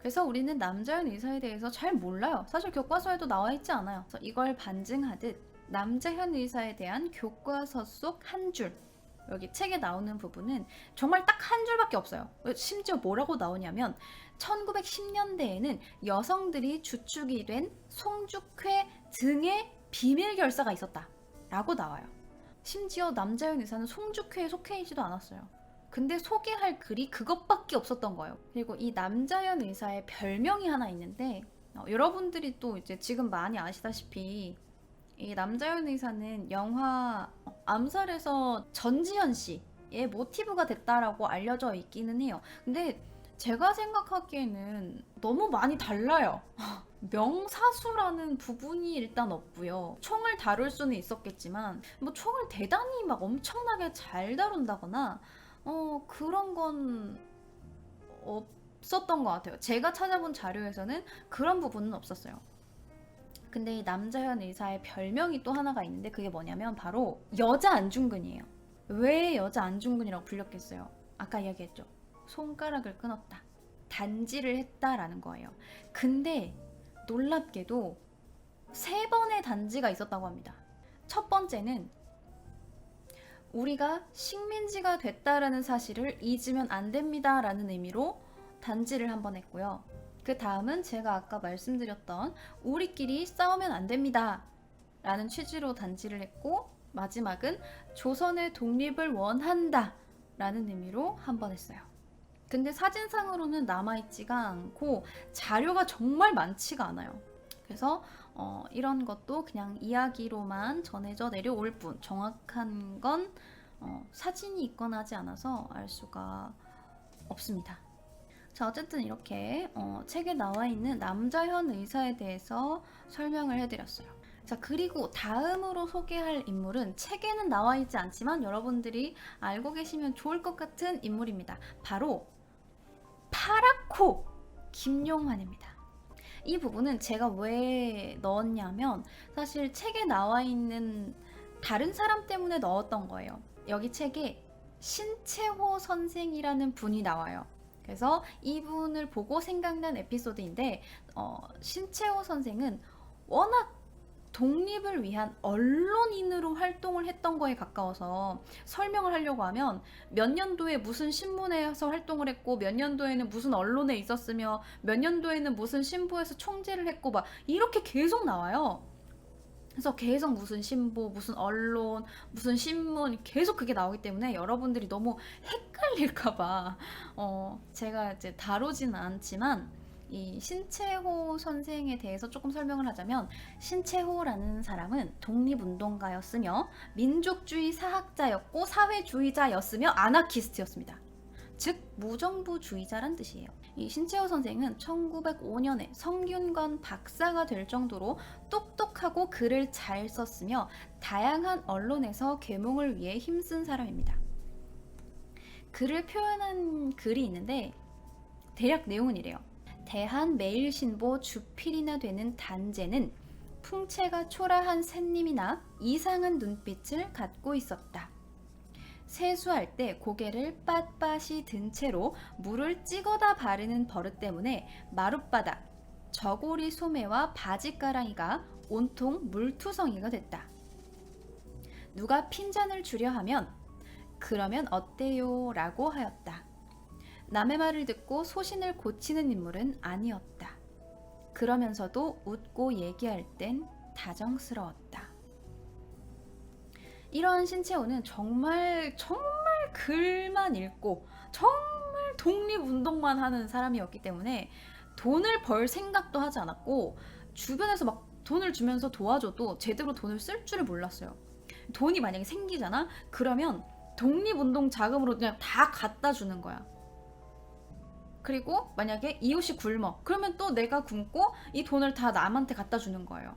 그래서 우리는 남자연 의사에 대해서 잘 몰라요. 사실 교과서에도 나와 있지 않아요. 그래서 이걸 반증하듯 남자현 의사에 대한 교과서 속 한 줄, 여기 책에 나오는 부분은 정말 딱 한 줄밖에 없어요. 심지어 뭐라고 나오냐면 1910년대에는 여성들이 주축이 된 송죽회 등의 비밀 결사가 있었다 라고 나와요. 심지어 남자현 의사는 송죽회에 속해 있지도 않았어요. 근데 소개할 글이 그것밖에 없었던 거예요. 그리고 이 남자연 의사의 별명이 하나 있는데 여러분들이 또 이제 지금 많이 아시다시피 이 남자연 의사는 영화 암살에서 전지현 씨의 모티브가 됐다라고 알려져 있기는 해요. 근데 제가 생각하기에는 너무 많이 달라요. 명사수라는 부분이 일단 없고요. 총을 다룰 수는 있었겠지만 뭐 총을 대단히 막 엄청나게 잘 다룬다거나 그런 건 없었던 것 같아요. 제가 찾아본 자료에서는 그런 부분은 없었어요. 근데 이 남자현 의사의 별명이 또 하나가 있는데 그게 뭐냐면 바로 여자 안중근이에요. 왜 여자 안중근이라고 불렸겠어요? 아까 이야기했죠. 손가락을 끊었다. 단지를 했다라는 거예요. 근데 놀랍게도 3번의 단지가 있었다고 합니다. 첫 번째는 우리가 식민지가 됐다라는 사실을 잊으면 안 됩니다 라는 의미로 단지를 한번 했고요. 그 다음은 제가 아까 말씀드렸던 우리끼리 싸우면 안 됩니다 라는 취지로 단지를 했고, 마지막은 조선의 독립을 원한다 라는 의미로 한번 했어요. 근데 사진상으로는 남아있지가 않고 자료가 정말 많지가 않아요. 그래서 이런 것도 그냥 이야기로만 전해져 내려올 뿐, 정확한 건 사진이 있거나 하지 않아서 알 수가 없습니다. 자, 어쨌든 이렇게 책에 나와 있는 남자현 의사에 대해서 설명을 해드렸어요. 자, 그리고 다음으로 소개할 인물은 책에는 나와 있지 않지만 여러분들이 알고 계시면 좋을 것 같은 인물입니다. 바로 파라코 김용환입니다. 이 부분은 제가 왜 넣었냐면 사실 책에 나와 있는 다른 사람 때문에 넣었던 거예요. 여기 책에 신채호 선생이라는 분이 나와요. 그래서 이분을 보고 생각난 에피소드인데 신채호 선생은 워낙 독립을 위한 언론인으로 활동을 했던 거에 가까워서 설명을 하려고 하면 몇 년도에 무슨 신문에서 활동을 했고 몇 년도에는 무슨 언론에 있었으며 몇 년도에는 무슨 신부에서 총재를 했고 막 이렇게 계속 나와요. 그래서 계속 무슨 신보, 무슨 언론, 무슨 신문 계속 그게 나오기 때문에 여러분들이 너무 헷갈릴까봐 제가 이제 다루지는 않지만 이 신채호 선생에 대해서 조금 설명을 하자면, 신채호라는 사람은 독립운동가였으며 민족주의 사학자였고 사회주의자였으며 아나키스트였습니다. 즉 무정부주의자란 뜻이에요. 이 신채호 선생은 1905년에 성균관 박사가 될 정도로 똑똑하고 글을 잘 썼으며 다양한 언론에서 계몽을 위해 힘쓴 사람입니다. 그를 표현한 글이 있는데 대략 내용은 이래요. 대한매일신보 주필이나 되는 단제는 풍채가 초라한 샌님이나 이상한 눈빛을 갖고 있었다. 세수할 때 고개를 빳빳이 든 채로 물을 찍어다 바르는 버릇 때문에 마룻바닥, 저고리 소매와 바지가랑이가 온통 물투성이가 됐다. 누가 핀잔을 주려 하면 그러면 어때요? 라고 하였다. 남의 말을 듣고 소신을 고치는 인물은 아니었다. 그러면서도 웃고 얘기할 땐 다정스러웠다. 이런 신채호는 정말 글만 읽고 정말 독립운동만 하는 사람이었기 때문에 돈을 벌 생각도 하지 않았고 주변에서 막 돈을 주면서 도와줘도 제대로 돈을 쓸 줄을 몰랐어요. 돈이 만약에 생기잖아? 그러면 독립운동 자금으로 그냥 다 갖다 주는 거야. 그리고 만약에 이웃이 굶어. 그러면 또 내가 굶고 이 돈을 다 남한테 갖다 주는 거예요.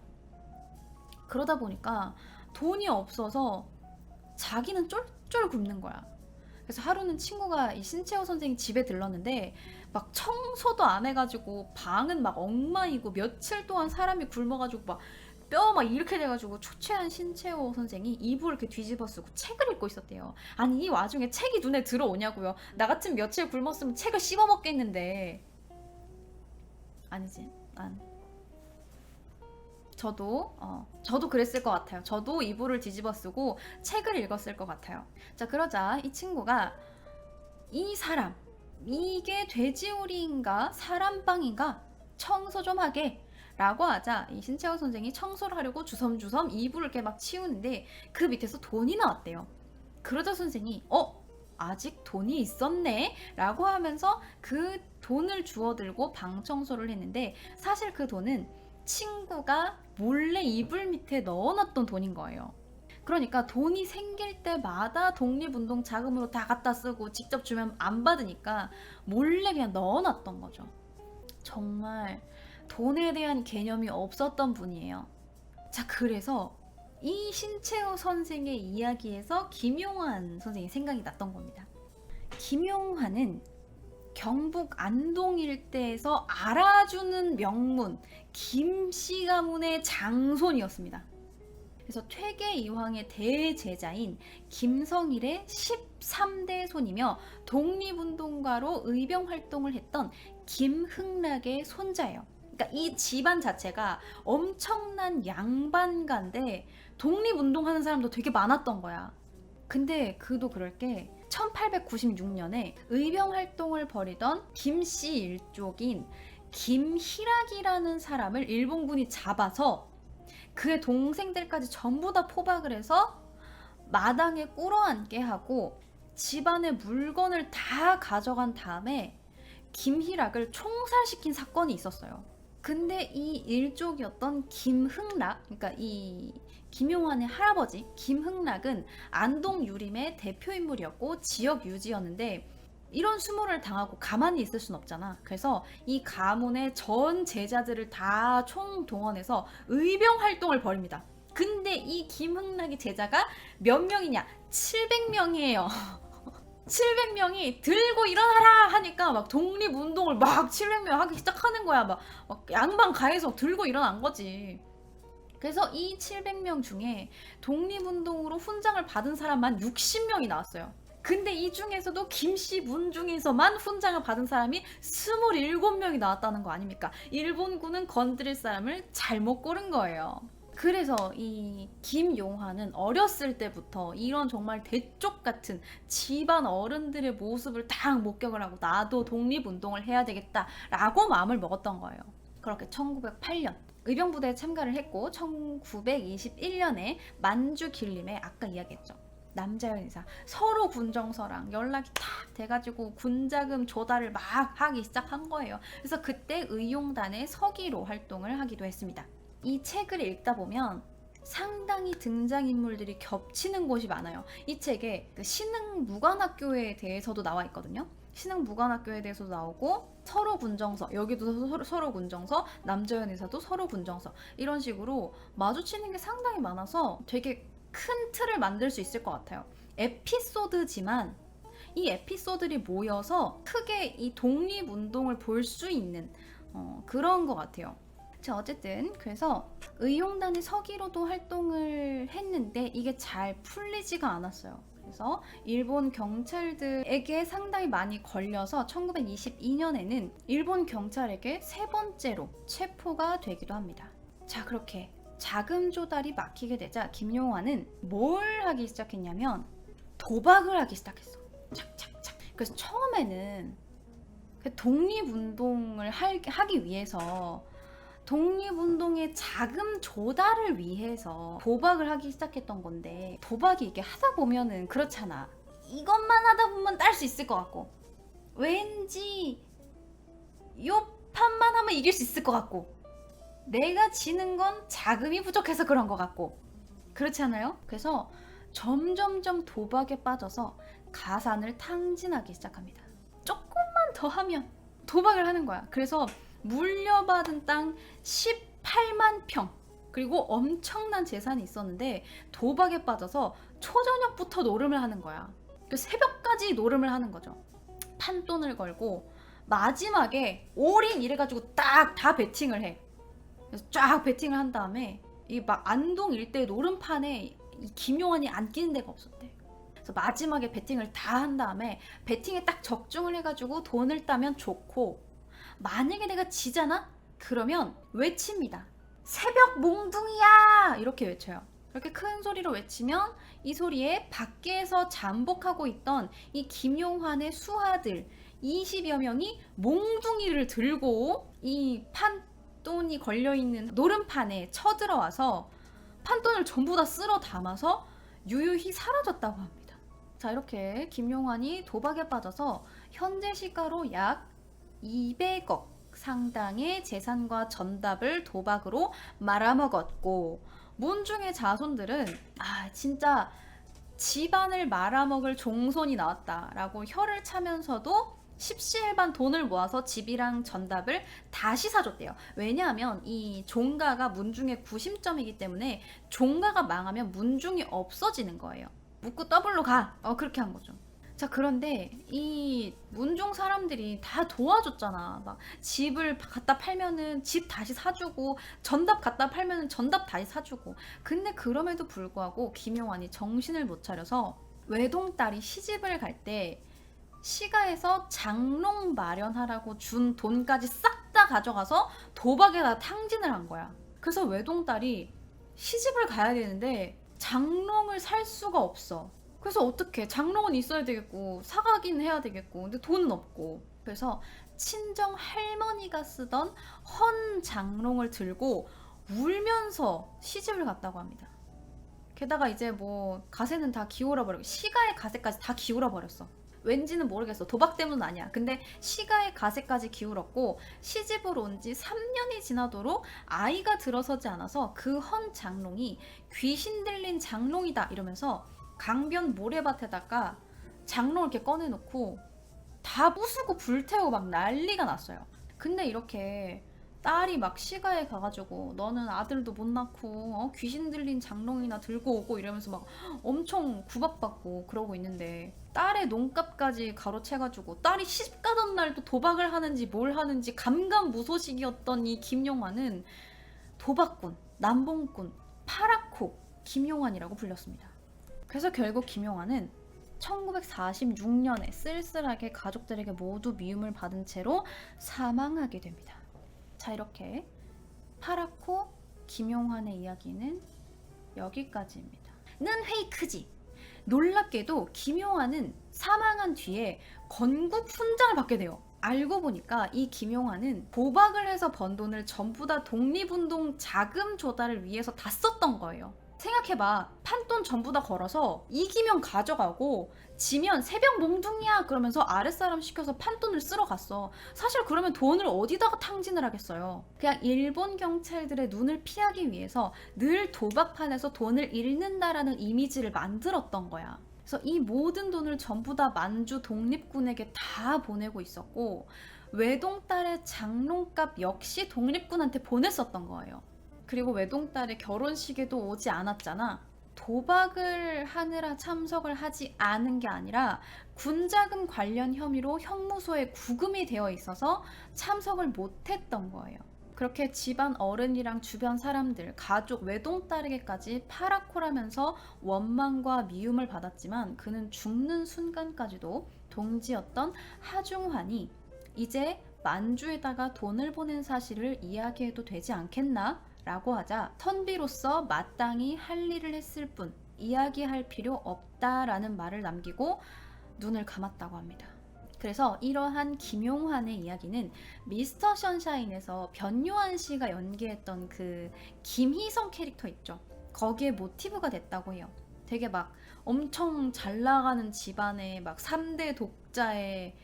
그러다 보니까 돈이 없어서 자기는 쫄쫄 굶는 거야. 그래서 하루는 친구가 이 신채호 선생님 집에 들렀는데 막 청소도 안 해가지고 방은 막 엉망이고 며칠 동안 사람이 굶어가지고 막 뼈 막 이렇게 돼가지고 초췌한 신채호 선생이 이불을 이렇게 뒤집어 쓰고 책을 읽고 있었대요. 아니 이 와중에 책이 눈에 들어오냐고요. 나 같으면 며칠 굶었으면 책을 씹어 먹겠는데. 아니지. 저도 그랬을 것 같아요. 저도 이불을 뒤집어 쓰고 책을 읽었을 것 같아요. 자, 그러자 이 친구가 이 사람, 이게 돼지우리인가 사람빵인가 청소 좀 하게 라고 하자 이 신채호 선생이 청소를 하려고 주섬주섬 이불을 이렇게 막 치우는데 그 밑에서 돈이 나왔대요. 그러자 선생이 아직 돈이 있었네 라고 하면서 그 돈을 주워들고 방 청소를 했는데 사실 그 돈은 친구가 몰래 이불 밑에 넣어놨던 돈인 거예요. 그러니까 돈이 생길 때마다 독립운동 자금으로 다 갖다 쓰고 직접 주면 안 받으니까 몰래 그냥 넣어놨던 거죠. 정말 돈에 대한 개념이 없었던 분이에요. 자, 그래서 이 신채호 선생의 이야기에서 김용환 선생이 생각이 났던 겁니다. 김용환은 경북 안동 일대에서 알아주는 명문 김씨 가문의 장손이었습니다. 그래서 퇴계 이황의 대제자인 김성일의 13대 손이며 독립운동가로 의병 활동을 했던 김흥락의 손자예요. 그러니까 이 집안 자체가 엄청난 양반가인데 독립운동하는 사람도 되게 많았던 거야. 근데 그도 그럴 게 1896년에 의병 활동을 벌이던 김씨 일족인 김희락이라는 사람을 일본군이 잡아서 그의 동생들까지 전부 다 포박을 해서 마당에 꿇어앉게 하고 집안의 물건을 다 가져간 다음에 김희락을 총살시킨 사건이 있었어요. 근데 이 일족이었던 김흥락, 그러니까 이 김용환의 할아버지 김흥락은 안동 유림의 대표인물이었고 지역 유지였는데 이런 수모를 당하고 가만히 있을 순 없잖아. 그래서 이 가문의 전 제자들을 다 총동원해서 의병 활동을 벌입니다. 근데 이 김흥락의 제자가 몇 명이냐? 700명이에요. 700명이 들고 일어나라 하니까 막 독립운동을 막 700명 하기 시작하는 거야. 막 양반 가해서 들고 일어난 거지. 그래서 이 700명 중에 독립운동으로 훈장을 받은 사람만 60명이 나왔어요. 근데 이 중에서도 김씨 문중에서만 훈장을 받은 사람이 27명이 나왔다는 거 아닙니까? 일본군은 건드릴 사람을 잘못 고른 거예요. 그래서 이 김용환은 어렸을 때부터 이런 정말 대쪽 같은 집안 어른들의 모습을 딱 목격을 하고 나도 독립운동을 해야 되겠다라고 마음을 먹었던 거예요. 그렇게 1908년 의병부대에 참가를 했고 1921년에 만주 길림에 아까 이야기했죠. 남자연 의사 서로 군정서랑 연락이 탁 돼가지고 군자금 조달을 막 하기 시작한 거예요. 그래서 그때 의용단의 서기로 활동을 하기도 했습니다. 이 책을 읽다 보면 상당히 등장인물들이 겹치는 곳이 많아요. 이 책에 그 신흥무관학교에 대해서도 나와 있거든요. 신흥무관학교에 대해서도 나오고 서로 군정서, 여기도 서로 군정서, 남자연 의사도 서로 군정서 이런 식으로 마주치는 게 상당히 많아서 되게 큰 틀을 만들 수 있을 것 같아요. 에피소드지만 이 에피소드들이 모여서 크게 이 독립운동을 볼 수 있는 그런 것 같아요. 자, 어쨌든 그래서 의용단의 서기로도 활동을 했는데 이게 잘 풀리지가 않았어요. 그래서 일본 경찰들에게 상당히 많이 걸려서 1922년에는 일본 경찰에게 3번째로 체포가 되기도 합니다. 자, 그렇게 자금 조달이 막히게 되자 김용환은 뭘 하기 시작했냐면 도박을 하기 시작했어. 착착착. 그래서 처음에는 독립운동을 하기 위해서 독립운동의 자금 조달을 위해서 도박을 하기 시작했던 건데 도박이 이게 하다 보면은 그렇잖아. 이것만 하다 보면 딸 수 있을 것 같고 왠지 요 판만 하면 이길 수 있을 것 같고 내가 지는 건 자금이 부족해서 그런 것 같고 그렇지 않아요? 그래서 점점점 도박에 빠져서 가산을 탕진하기 시작합니다. 조금만 더 하면 도박을 하는 거야. 그래서 물려받은 땅 18만 평 그리고 엄청난 재산이 있었는데 도박에 빠져서 초저녁부터 노름을 하는 거야. 새벽까지 노름을 하는 거죠. 판돈을 걸고 마지막에 올인 이래가지고 딱 다 베팅을 해. 그래서 쫙 베팅을 한 다음에 이 막 안동 일대 노름판에 이 김용환이 안 끼는 데가 없었대. 그래서 마지막에 베팅을 다 한 다음에 베팅에 딱 적중을 해가지고 돈을 따면 좋고 만약에 내가 지잖아? 그러면 외칩니다. 새벽 몽둥이야! 이렇게 외쳐요. 이렇게 큰 소리로 외치면 이 소리에 밖에서 잠복하고 있던 이 김용환의 수하들 20여 명이 몽둥이를 들고 이 판돈이 걸려있는 노름판에 쳐들어와서 판돈을 전부 다 쓸어 담아서 유유히 사라졌다고 합니다. 자, 이렇게 김용환이 도박에 빠져서 현재 시가로 약 200억 상당의 재산과 전답을 도박으로 말아먹었고, 문중의 자손들은 진짜 집안을 말아먹을 종손이 나왔다라고 혀를 차면서도 십시일반 돈을 모아서 집이랑 전답을 다시 사줬대요. 왜냐하면 이 종가가 문중의 구심점이기 때문에 종가가 망하면 문중이 없어지는 거예요. 묻고 더블로 가! 그렇게 한 거죠. 자, 그런데 이 문중 사람들이 다 도와줬잖아. 막 집을 갖다 팔면은 집 다시 사주고, 전답 갖다 팔면은 전답 다시 사주고. 근데 그럼에도 불구하고 김용환이 정신을 못 차려서 외동딸이 시집을 갈 때 시가에서 장롱 마련하라고 준 돈까지 싹 다 가져가서 도박에다 탕진을 한 거야. 그래서 외동딸이 시집을 가야 되는데 장롱을 살 수가 없어. 그래서 어떻게, 장롱은 있어야 되겠고 사가긴 해야 되겠고, 근데 돈은 없고. 그래서 친정 할머니가 쓰던 헌 장롱을 들고 울면서 시집을 갔다고 합니다. 게다가 이제 뭐 가세는 다 기울어 버리고, 시가의 가세까지 다 기울어 버렸어. 왠지는 모르겠어. 도박 때문은 아니야. 근데 시가의 가세까지 기울었고, 시집을 온 지 3년이 지나도록 아이가 들어서지 않아서 그 헌 장롱이 귀신 들린 장롱이다 이러면서 강변 모래밭에다가 장롱을 이렇게 꺼내놓고 다 부수고 불태우고 막 난리가 났어요. 근데 이렇게 딸이 막 시가에 가가지고 너는 아들도 못 낳고 귀신 들린 장롱이나 들고 오고 이러면서 막 엄청 구박받고 그러고 있는데, 딸의 농값까지 가로채가지고 딸이 시집 가던 날도 도박을 하는지 뭘 하는지 감감무소식이었던 이 김용환은 도박꾼, 남봉꾼, 파라코 김용환이라고 불렸습니다. 그래서 결국 김용환은 1946년에 쓸쓸하게 가족들에게 모두 미움을 받은 채로 사망하게 됩니다. 자, 이렇게 파라코 김용환의 이야기는 여기까지입니다. 는 페이크지. 놀랍게도 김용환은 사망한 뒤에 건국 훈장을 받게 돼요. 알고 보니까 이 김용환은 도박을 해서 번 돈을 전부 다 독립운동 자금 조달을 위해서 다 썼던 거예요. 생각해봐. 판돈 전부 다 걸어서 이기면 가져가고 지면 새벽 몽둥이야 그러면서 아랫사람 시켜서 판돈을 쓸어 갔어. 사실 그러면 돈을 어디다가 탕진을 하겠어요. 그냥 일본 경찰들의 눈을 피하기 위해서 늘 도박판에서 돈을 잃는다라는 이미지를 만들었던 거야. 그래서 이 모든 돈을 전부 다 만주 독립군에게 다 보내고 있었고, 외동딸의 장롱값 역시 독립군한테 보냈었던 거예요. 그리고 외동딸의 결혼식에도 오지 않았잖아. 도박을 하느라 참석을 하지 않은 게 아니라 군자금 관련 혐의로 형무소에 구금이 되어 있어서 참석을 못했던 거예요. 그렇게 집안 어른이랑 주변 사람들, 가족, 외동딸에게까지 파라코라면서 원망과 미움을 받았지만, 그는 죽는 순간까지도 동지였던 하중환이 이제 만주에다가 돈을 보낸 사실을 이야기해도 되지 않겠나? 라고 하자 선비로서 마땅히 할 일을 했을 뿐 이야기할 필요 없다라는 말을 남기고 눈을 감았다고 합니다. 그래서 이러한 김용환의 이야기는 미스터 션샤인에서 변요한 씨가 연기했던 그 김희성 캐릭터 있죠. 거기에 모티브가 됐다고 해요. 되게 막 엄청 잘 나가는 집안의 막 3대 독자의,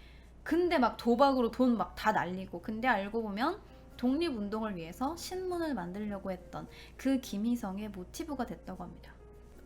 근데 막 도박으로 돈 막 다 날리고, 근데 알고 보면 독립운동을 위해서 신문을 만들려고 했던 그 김희성의 모티브가 됐다고 합니다.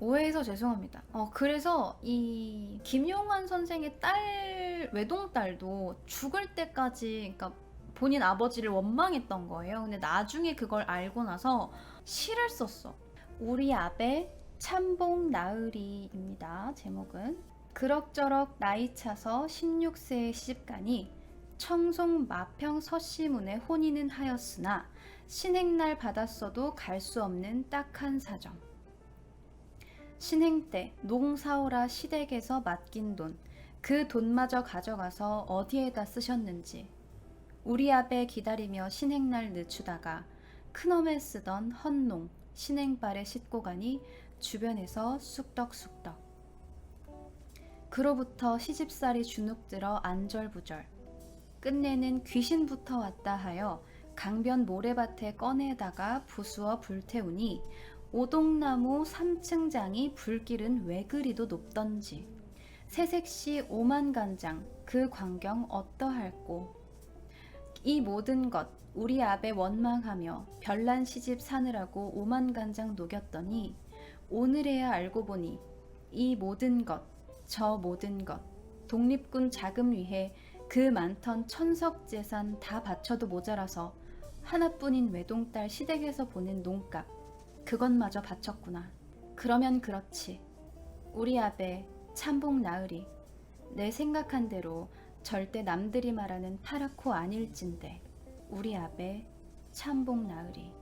오해해서 죄송합니다. 그래서 이 김용환 선생의 딸, 외동딸도 죽을 때까지, 그러니까 본인 아버지를 원망했던 거예요. 근데 나중에 그걸 알고 나서 시를 썼어. 우리 아베 참봉 나으리입니다. 제목은 그럭저럭 나이 차서 16세에 시집가니 청송 마평 서씨문에 혼인은 하였으나 신행날 받았어도 갈 수 없는 딱한 사정. 신행 때 농사오라 시댁에서 맡긴 돈, 그 돈마저 가져가서 어디에다 쓰셨는지. 우리 앞에 기다리며 신행날 늦추다가 큰엄에 쓰던 헌농 신행발에 싣고 가니 주변에서 쑥덕쑥덕. 그로부터 시집살이 주눅들어 안절부절. 끝내는 귀신부터 왔다 하여 강변 모래밭에 꺼내다가 부수어 불태우니 오동나무 3층장이 불길은 왜 그리도 높던지. 새색시 오만간장 그 광경 어떠할꼬. 이 모든 것 우리 앞에 원망하며 별난 시집 사느라고 오만간장 녹였더니 오늘에야 알고 보니 이 모든 것, 저 모든 것, 독립군 자금 위해 그 많던 천석재산 다 바쳐도 모자라서 하나뿐인 외동딸 시댁에서 보낸 농값, 그것마저 바쳤구나. 그러면 그렇지. 우리 아베 참복 나으리. 내 생각한 대로 절대 남들이 말하는 파랗고 아닐진데 우리 아베 참복 나으리.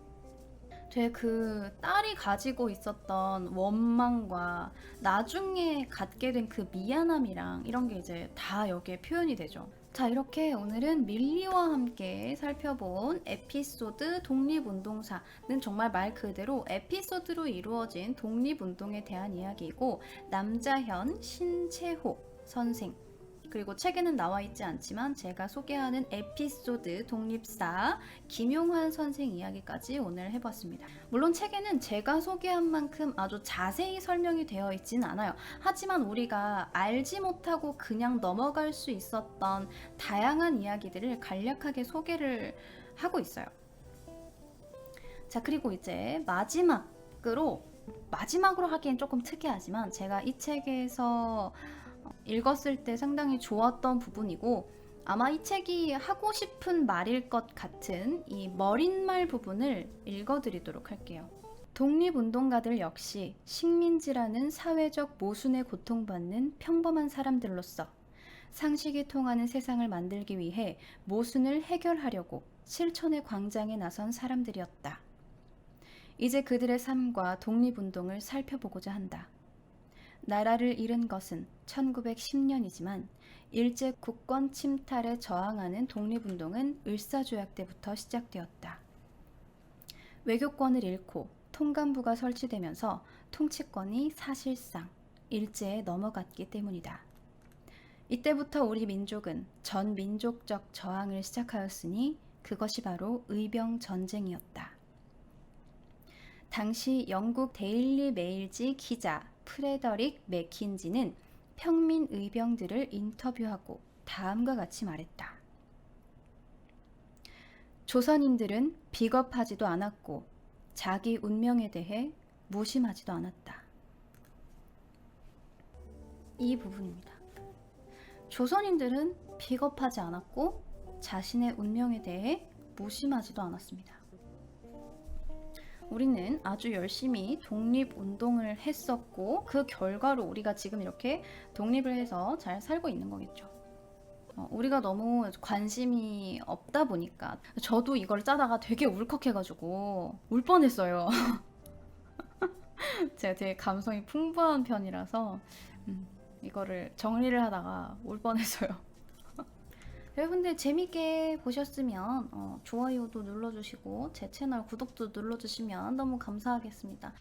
제 그 딸이 가지고 있었던 원망과 나중에 갖게 된 그 미안함이랑 이런 게 이제 다 여기에 표현이 되죠. 자, 이렇게 오늘은 밀리와 함께 살펴본 에피소드 독립운동사는 정말 말 그대로 에피소드로 이루어진 독립운동에 대한 이야기이고, 남자현 신채호 선생, 그리고 책에는 나와 있지 않지만 제가 소개하는 에피소드 독립사 김용환 선생 이야기까지 오늘 해봤습니다. 물론 책에는 제가 소개한 만큼 아주 자세히 설명이 되어 있진 않아요. 하지만 우리가 알지 못하고 그냥 넘어갈 수 있었던 다양한 이야기들을 간략하게 소개를 하고 있어요. 자, 그리고 이제 마지막으로 하기엔 조금 특이하지만 제가 이 책에서 읽었을 때 상당히 좋았던 부분이고, 아마 이 책이 하고 싶은 말일 것 같은 이 머릿말 부분을 읽어드리도록 할게요. 독립운동가들 역시 식민지라는 사회적 모순에 고통받는 평범한 사람들로서 상식이 통하는 세상을 만들기 위해 모순을 해결하려고 실천의 광장에 나선 사람들이었다. 이제 그들의 삶과 독립운동을 살펴보고자 한다. 나라를 잃은 것은 1910년이지만 일제 국권 침탈에 저항하는 독립운동은 을사조약 때부터 시작되었다. 외교권을 잃고 통감부가 설치되면서 통치권이 사실상 일제에 넘어갔기 때문이다. 이때부터 우리 민족은 전민족적 저항을 시작하였으니 그것이 바로 의병전쟁이었다. 당시 영국 데일리 메일지 기자 프레더릭 맥킨지는 평민 의병들을 인터뷰하고 다음과 같이 말했다. 조선인들은 비겁하지도 않았고 자기 운명에 대해 무심하지도 않았다. 이 부분입니다. 조선인들은 비겁하지 않았고 자신의 운명에 대해 무심하지도 않았습니다. 우리는 아주 열심히 독립운동을 했었고 그 결과로 우리가 지금 이렇게 독립을 해서 잘 살고 있는 거겠죠. 우리가 너무 관심이 없다 보니까 저도 이걸 짜다가 되게 울컥해가지고 울 뻔했어요. 제가 되게 감성이 풍부한 편이라서 이거를 정리를 하다가 울 뻔했어요. 여러분들 재밌게 보셨으면 좋아요도 눌러주시고 제 채널 구독도 눌러주시면 너무 감사하겠습니다.